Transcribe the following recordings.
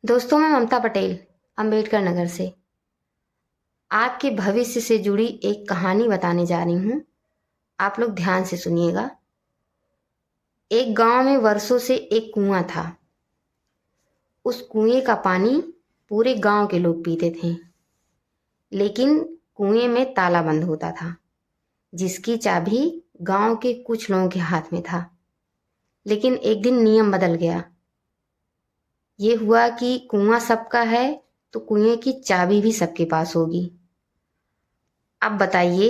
दोस्तों, मैं ममता पटेल अंबेडकर नगर से आपके भविष्य से जुड़ी एक कहानी बताने जा रही हूँ। आप लोग ध्यान से सुनिएगा। एक गांव में वर्षों से एक कुआं था। उस कुएं का पानी पूरे गांव के लोग पीते थे, लेकिन कुएं में ताला बंद होता था, जिसकी चाबी गांव के कुछ लोगों के हाथ में था। लेकिन एक दिन नियम बदल गया। ये हुआ कि कुआं सबका है तो कुएं की चाबी भी सबके पास होगी। अब बताइए,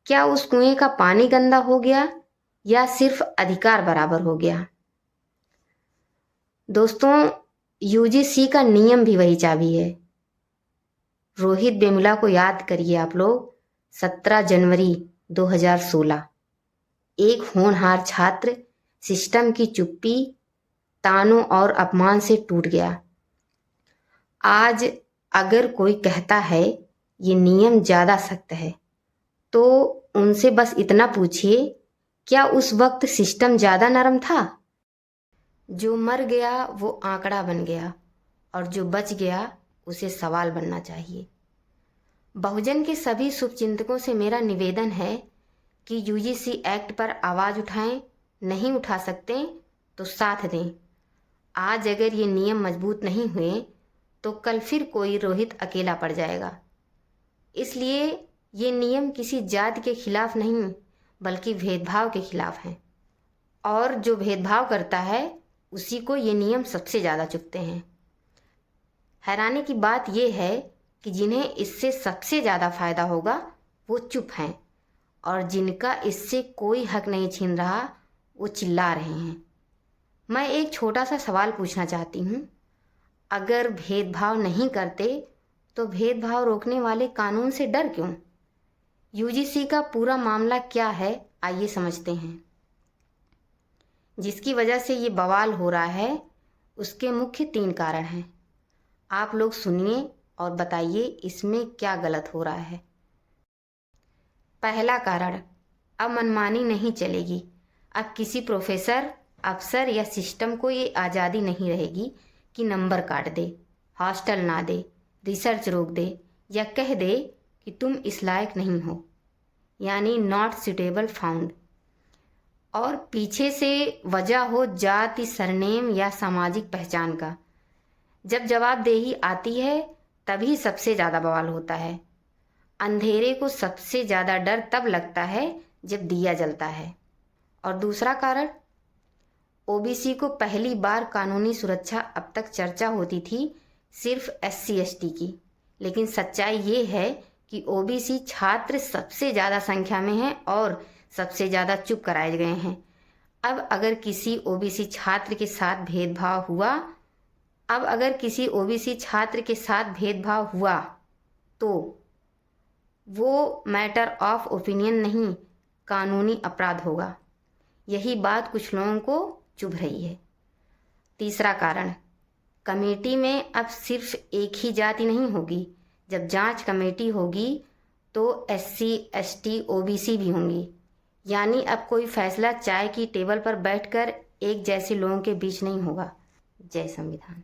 क्या उस कुएं का पानी गंदा हो गया या सिर्फ अधिकार बराबर हो गया? दोस्तों, यूजीसी का नियम भी वही चाबी है। रोहित वेमुला को याद करिए आप लोग। 17 जनवरी 2016 एक होनहार छात्र सिस्टम की चुप्पी, तानों और अपमान से टूट गया। आज अगर कोई कहता है ये नियम ज्यादा सख्त है, तो उनसे बस इतना पूछिए, क्या उस वक्त सिस्टम ज्यादा नरम था? जो मर गया वो आंकड़ा बन गया, और जो बच गया उसे सवाल बनना चाहिए। बहुजन के सभी शुभचिंतकों से मेरा निवेदन है कि यूजीसी एक्ट पर आवाज उठाएं। नहीं उठा सकते तो साथ दें। आज अगर ये नियम मजबूत नहीं हुए तो कल फिर कोई रोहित अकेला पड़ जाएगा। इसलिए ये नियम किसी जाति के खिलाफ नहीं, बल्कि भेदभाव के खिलाफ हैं। और जो भेदभाव करता है उसी को ये नियम सबसे ज़्यादा चुभते हैं। हैरानी की बात यह है कि जिन्हें इससे सबसे ज़्यादा फायदा होगा वो चुप हैं, और जिनका इससे कोई हक नहीं छीन रहा वो चिल्ला रहे हैं। मैं एक छोटा सा सवाल पूछना चाहती हूँ। अगर भेदभाव नहीं करते तो भेदभाव रोकने वाले कानून से डर क्यों? यूजीसी का पूरा मामला क्या है, आइए समझते हैं। जिसकी वजह से ये बवाल हो रहा है उसके मुख्य 3 कारण हैं। आप लोग सुनिए और बताइए इसमें क्या गलत हो रहा है। पहला कारण, अब मनमानी नहीं चलेगी। अब किसी प्रोफेसर, अफसर या सिस्टम को ये आज़ादी नहीं रहेगी कि नंबर काट दे, हॉस्टल ना दे, रिसर्च रोक दे या कह दे कि तुम इस लायक नहीं हो, यानी नॉट सुटेबल फाउंड। और पीछे से वजह हो जाति, सरनेम या सामाजिक पहचान का। जब जवाबदेही आती है तभी सबसे ज़्यादा बवाल होता है। अंधेरे को सबसे ज़्यादा डर तब लगता है जब दिया जलता है। और दूसरा कारण, ओबीसी को पहली बार कानूनी सुरक्षा अब तक चर्चा होती थी सिर्फ SC ST की, लेकिन सच्चाई ये है कि ओबीसी छात्र सबसे ज़्यादा संख्या में हैं और सबसे ज़्यादा चुप कराए गए हैं। अब अगर किसी ओबीसी छात्र के साथ भेदभाव हुआ तो वो मैटर ऑफ ओपिनियन नहीं, कानूनी अपराध होगा। यही बात कुछ लोगों को चुभ रही है। तीसरा कारण, कमेटी में अब सिर्फ एक ही जाति नहीं होगी। जब जांच कमेटी होगी तो SC ST OBC भी होंगी। यानी अब कोई फैसला चाय की टेबल पर बैठकर एक जैसे लोगों के बीच नहीं होगा। जय संविधान।